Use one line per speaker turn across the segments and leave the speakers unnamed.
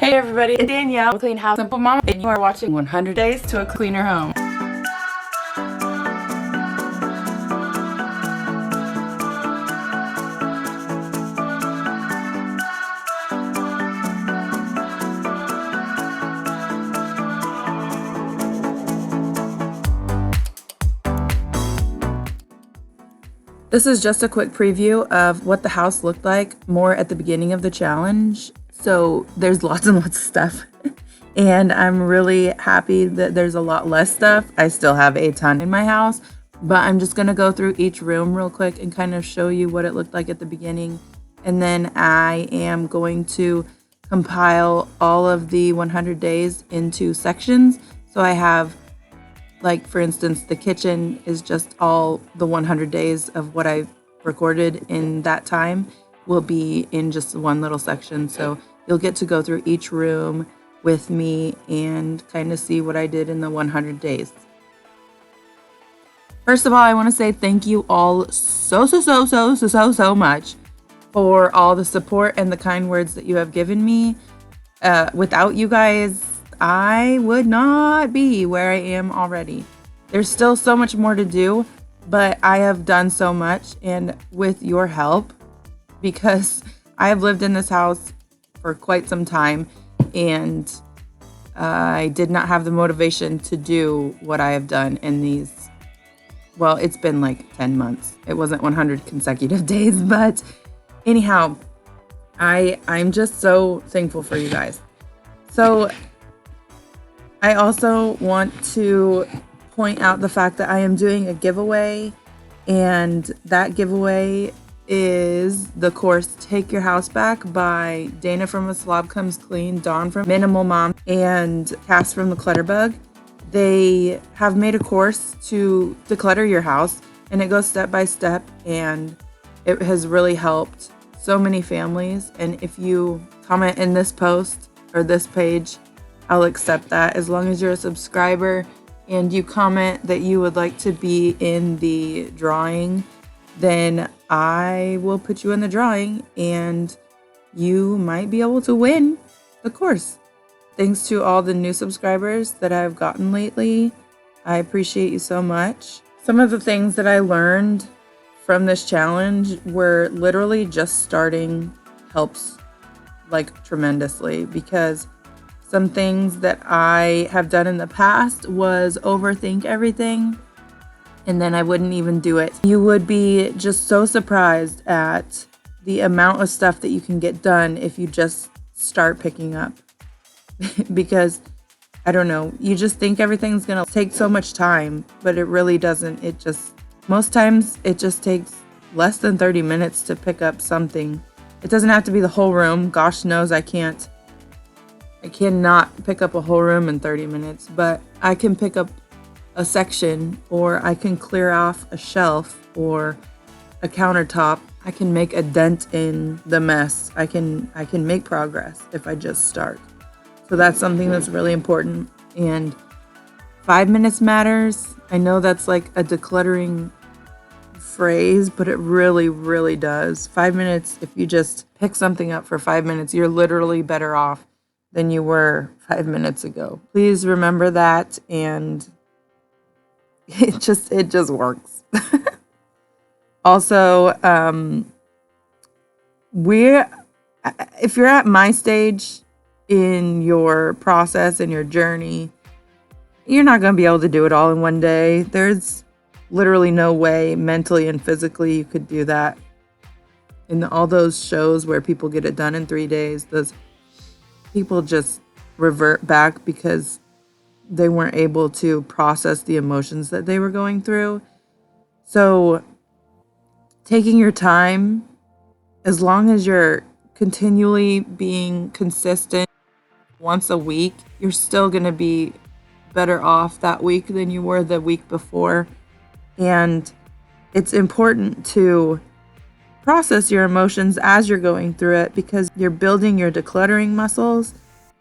Hey everybody, it's Danielle with Clean House Simple Mama, and you are watching 100 Days to a Cleaner Home. This is just a quick preview of what the house looked like more at the beginning of the challenge. So there's lots and lots of stuff. And I'm really happy that there's a lot less stuff. I still have a ton in my house, but I'm just gonna go through each room real quick and kind of show you what it looked like at the beginning. And then I am going to compile all of the 100 days into sections. So I have, like, for instance, the kitchen is just all the 100 days of what I've recorded in that time will be in just one little section. So you'll get to go through each room with me and kind of see what I did in the 100 days. First of all, I want to say thank you all so much for all the support and the kind words that you have given me. Without you guys, I would not be where I am already. There's still so much more to do, but I have done so much, and with your help, because I have lived in this house for quite some time, and I did not have the motivation to do what I have done in these, well, it's been like 10 months. It wasn't 100 consecutive days, but anyhow, I'm just so thankful for you guys. So I also want to point out the fact that I am doing a giveaway, and that giveaway is the course Take Your House Back by Dana from A Slob Comes Clean, Dawn from Minimal Mom, and Cass from the Clutter Bug. They have made a course to declutter your house, and it goes step by step, and it has really helped so many families. And if you comment in this post or this page, I'll accept that, as long as you're a subscriber and you comment that you would like to be in the drawing. Then I will put you in the drawing and you might be able to win the course. Thanks to all the new subscribers that I've gotten lately. I appreciate you so much. Some of the things that I learned from this challenge were literally just starting helps like tremendously, because some things that I have done in the past was overthink everything, and then I wouldn't even do it. You would be just so surprised at the amount of stuff that you can get done if you just start picking up. Because, I don't know, you just think everything's gonna take so much time, but it really doesn't. Most times it just takes less than 30 minutes to pick up something. It doesn't have to be the whole room. Gosh knows I cannot pick up a whole room in 30 minutes, but I can pick up a section, or I can clear off a shelf or a countertop. I can make a dent in the mess. I can make progress if I just start. So that's something that's really important. And 5 minutes matters. I know that's like a decluttering phrase, but it really, really does. 5 minutes, if you just pick something up for 5 minutes, you're literally better off than you were 5 minutes ago. Please remember that, and it just works. Also, if you're at my stage in your process and your journey, you're not going to be able to do it all in one day. There's literally no way mentally and physically you could do that. In all those shows where people get it done in 3 days, those people just revert back because they weren't able to process the emotions that they were going through. So taking your time, as long as you're continually being consistent once a week, you're still going to be better off that week than you were the week before. And it's important to process your emotions as you're going through it, because you're building your decluttering muscles.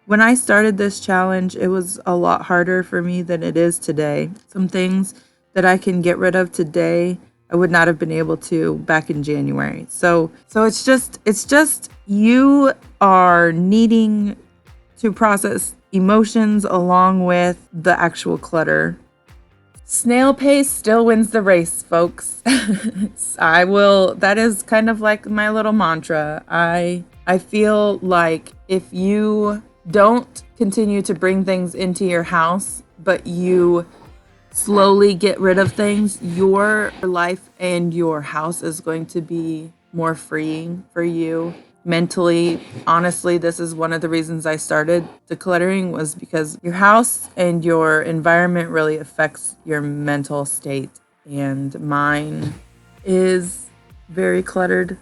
When I started this challenge, it was a lot harder for me than it is today. Some things that I can get rid of today, I would not have been able to back in January. So it's just you are needing to process emotions along with the actual clutter. Snail pace still wins the race, folks. That is kind of like my little mantra. I feel like if you don't continue to bring things into your house, but you slowly get rid of things, your life and your house is going to be more freeing for you mentally. Honestly, this is one of the reasons I started decluttering, was because your house and your environment really affects your mental state, and mine is very cluttered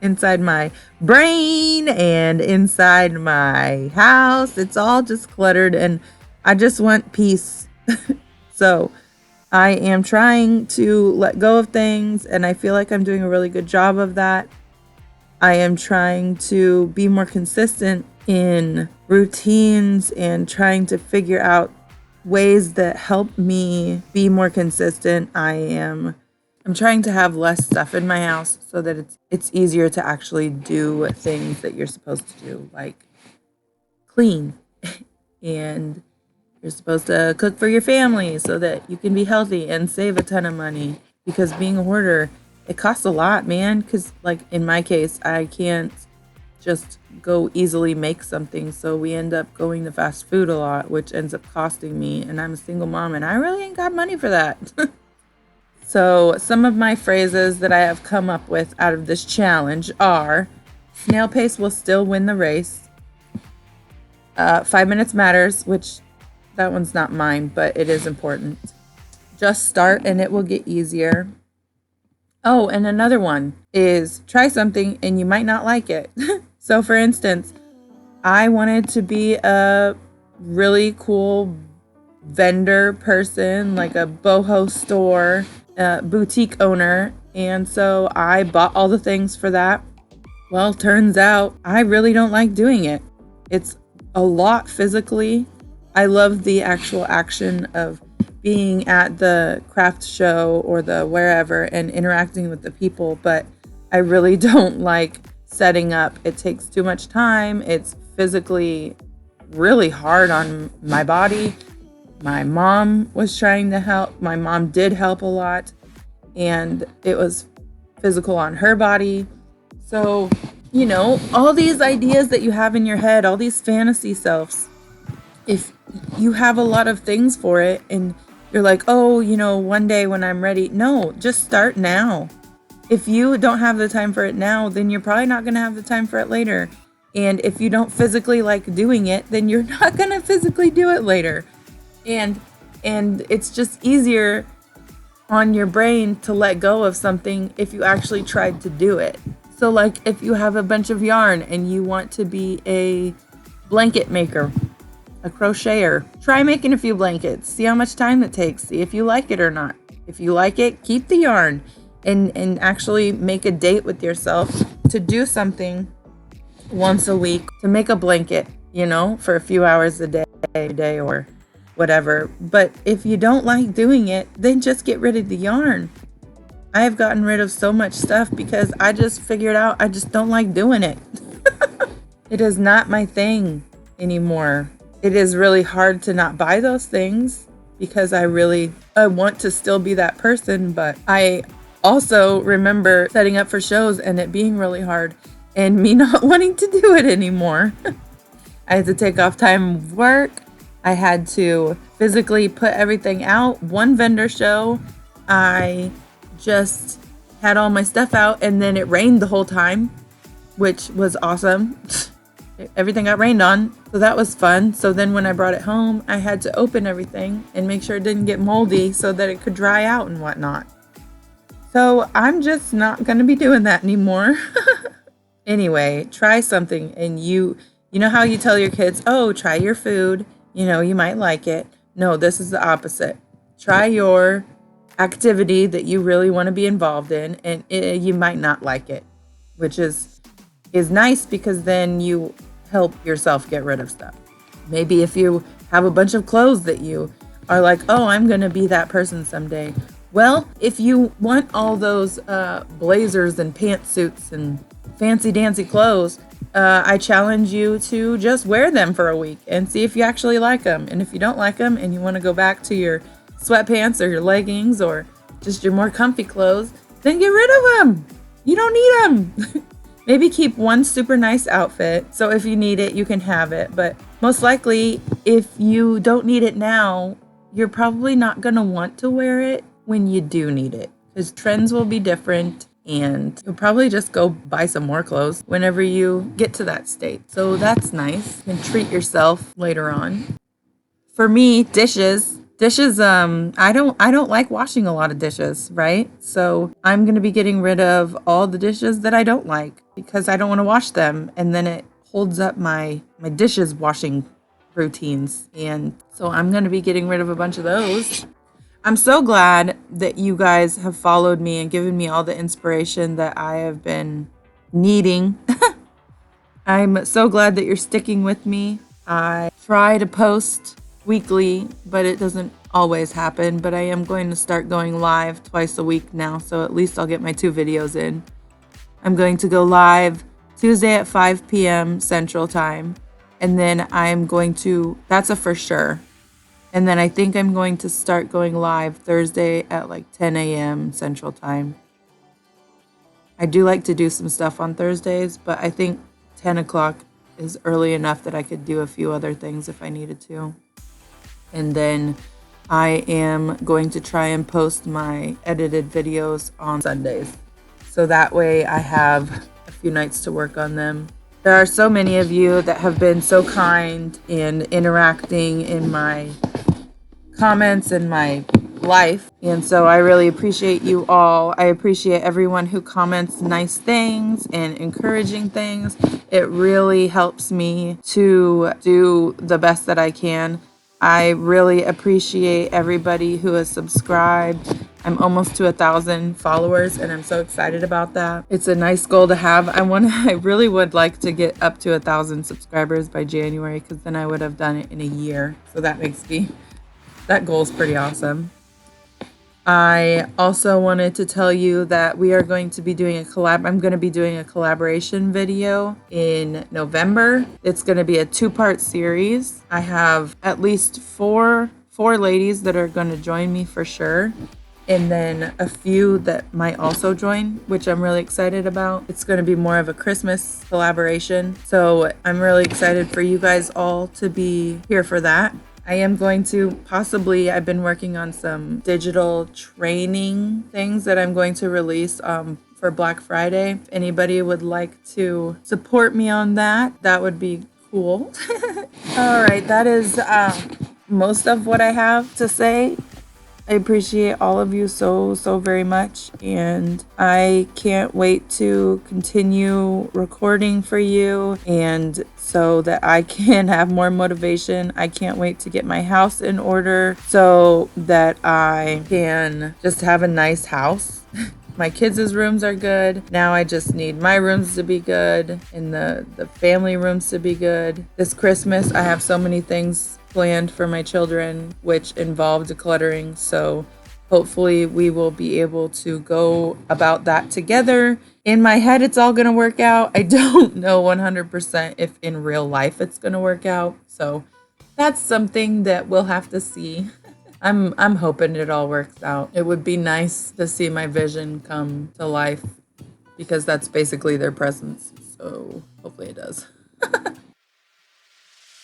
inside my brain and inside my house. It's all just cluttered and I just want peace. So I am trying to let go of things, and I feel like I'm doing a really good job of that. I am trying to be more consistent in routines and trying to figure out ways that help me be more consistent. I'm trying to have less stuff in my house so that it's easier to actually do things that you're supposed to do, like clean. And you're supposed to cook for your family so that you can be healthy and save a ton of money, because being a hoarder, it costs a lot, man. Because like in my case, I can't just go easily make something. So we end up going to fast food a lot, which ends up costing me. And I'm a single mom and I really ain't got money for that. So some of my phrases that I have come up with out of this challenge are: snail pace will still win the race. 5 minutes matters, which that one's not mine, but it is important. Just start and it will get easier. Oh, and another one is try something and you might not like it. So for instance, I wanted to be a really cool vendor person, like a boho store, boutique owner. And so I bought all the things for that. Well, turns out I really don't like doing it. It's a lot physically. I love the actual action of being at the craft show or the wherever and interacting with the people, but I really don't like setting up. It takes too much time. It's physically really hard on my body. My mom was trying to help. My mom did help a lot, and it was physical on her body. So, all these ideas that you have in your head, all these fantasy selves, if you have a lot of things for it and you're like, oh, one day when I'm ready. No, just start now. If you don't have the time for it now, then you're probably not going to have the time for it later. And if you don't physically like doing it, then you're not going to physically do it later. And it's just easier on your brain to let go of something if you actually tried to do it. So like if you have a bunch of yarn and you want to be a blanket maker, a crocheter, try making a few blankets, see how much time it takes, see if you like it or not. If you like it, keep the yarn and actually make a date with yourself to do something once a week, to make a blanket, for a few hours a day or whatever. But if you don't like doing it, then just get rid of the yarn. I have gotten rid of so much stuff because I just figured out I just don't like doing it. It is not my thing anymore. It is really hard to not buy those things because I want to still be that person, but I also remember setting up for shows and it being really hard and me not wanting to do it anymore. I had to take off time of work. I had to physically put everything out. One vendor show, I just had all my stuff out and then it rained the whole time, which was awesome. Everything got rained on, so that was fun. So then when I brought it home, I had to open everything and make sure it didn't get moldy so that it could dry out and whatnot. So I'm just not going to be doing that anymore. Anyway, try something. And you know how you tell your kids, oh, try your food, you might like it. No, this is the opposite. Try your activity that you really want to be involved in, and you might not like it, which is nice because then you help yourself get rid of stuff. Maybe if you have a bunch of clothes that you are like, oh, I'm going to be that person someday. Well, if you want all those blazers and pantsuits and fancy dancy clothes, I challenge you to just wear them for a week and see if you actually like them. And if you don't like them and you want to go back to your sweatpants or your leggings or just your more comfy clothes, then get rid of them. You don't need them. Maybe keep one super nice outfit, so if you need it, you can have it. But most likely, if you don't need it now, you're probably not going to want to wear it when you do need it, because trends will be different and you'll probably just go buy some more clothes whenever you get to that state. So that's nice. You can treat yourself later on. For me, dishes, I don't like washing a lot of dishes, right? So I'm going to be getting rid of all the dishes that I don't like because I don't want to wash them, and then it holds up my dishes washing routines. And so I'm going to be getting rid of a bunch of those. I'm so glad that you guys have followed me and given me all the inspiration that I have been needing. I'm so glad that you're sticking with me. I try to post weekly, but it doesn't always happen. But I am going to start going live twice a week now, so at least I'll get my 2 videos in. I'm going to go live Tuesday at 5 p.m. Central Time, and then that's a for sure. And then I think I'm going to start going live Thursday at like 10 a.m. Central Time. I do like to do some stuff on Thursdays, but I think 10 o'clock is early enough that I could do a few other things if I needed to. And then I am going to try and post my edited videos on Sundays. So that way I have a few nights to work on them. There are so many of you that have been so kind in interacting in my comments and my life, and so I really appreciate you all. I appreciate everyone who comments nice things and encouraging things. It really helps me to do the best that I can. I really appreciate everybody who has subscribed. I'm almost to 1,000 followers, and I'm so excited about that. It's a nice goal to have. I really would like to get up to 1,000 subscribers by January, because then I would have done it in a year. So that goal is pretty awesome. I also wanted to tell you that we are going to be doing I'm going to be doing a collaboration video in November. It's going to be a 2-part series. I have at least four ladies that are going to join me for sure, and then a few that might also join, which I'm really excited about. It's going to be more of a Christmas collaboration, so I'm really excited for you guys all to be here for that. I am going to I've been working on some digital training things that I'm going to release for Black Friday. If anybody would like to support me on that, that would be cool. All right, that is most of what I have to say. I appreciate all of you so very much, and I can't wait to continue recording for you, and so that I can have more motivation. I can't wait to get my house in order so that I can just have a nice house. My kids' rooms are good. Now I just need my rooms to be good and the family rooms to be good. This Christmas, I have so many things planned for my children, which involve decluttering. So hopefully we will be able to go about that together. In my head, it's all going to work out. I don't know 100% if in real life it's going to work out. So that's something that we'll have to see. I'm hoping it all works out. It would be nice to see my vision come to life, because that's basically their presence. So hopefully it does.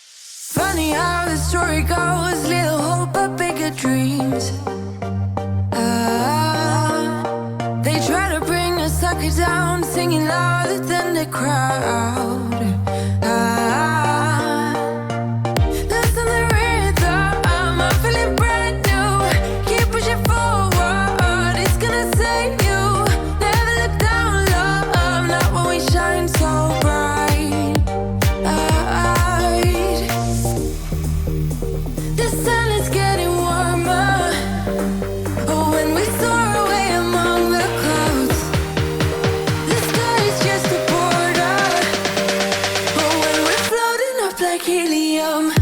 Funny how the story goes, little hope but bigger dreams. They try to bring a sucker down, singing louder than the crowd. Listen the rhythm, I'm feeling brand new. Keep pushing forward, it's gonna save you. Never look down, love, not when we shine so bright. The sun is getting warmer. Oh, when we soar away among the clouds, the sky is just a border. Oh, when we're floating up like helium.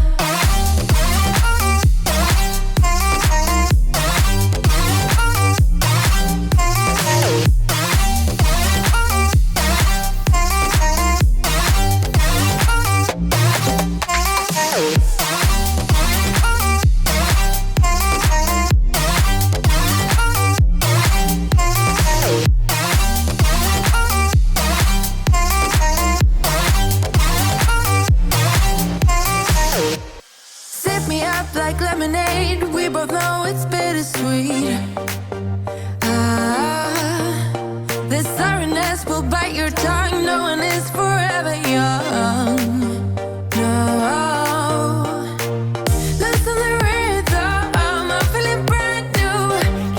like lemonade. We both know it's bittersweet. This sorrowness will bite your tongue. No one is forever young. No. Listen to the rhythm. I'm feeling brand new.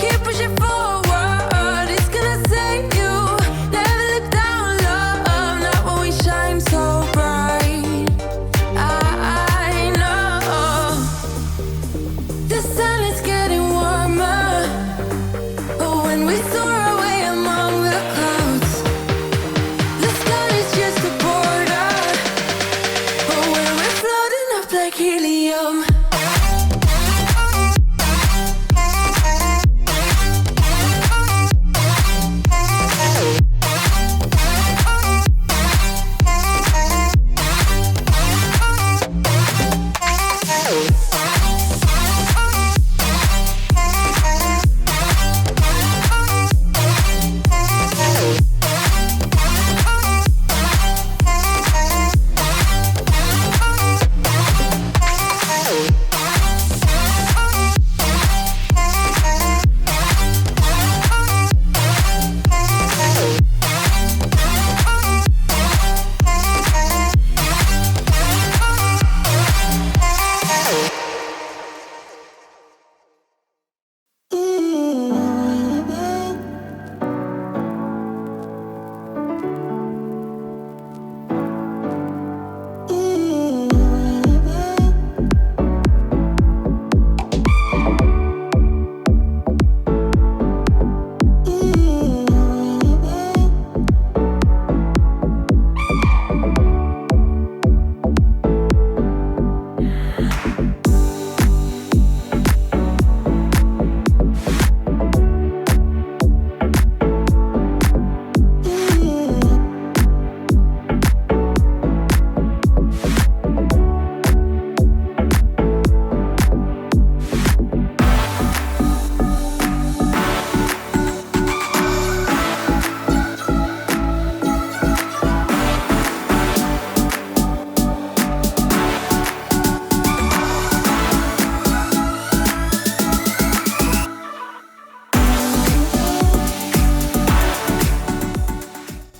Keep pushing forward. It's gonna save you. Never look down, love. Not when we shine so bright. I know the sun is getting warmer. But when we soar away among the clouds, the sky is just a border. But when we're floating up like helium.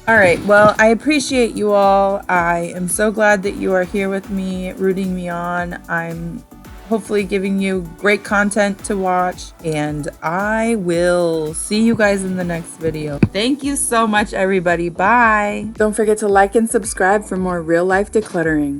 All right, well, I appreciate you all. I am so glad that you are here with me, rooting me on. I'm hopefully giving you great content to watch, and I will see you guys in the next video. Thank you so much, everybody. Bye. Don't forget to like and subscribe for more real life decluttering.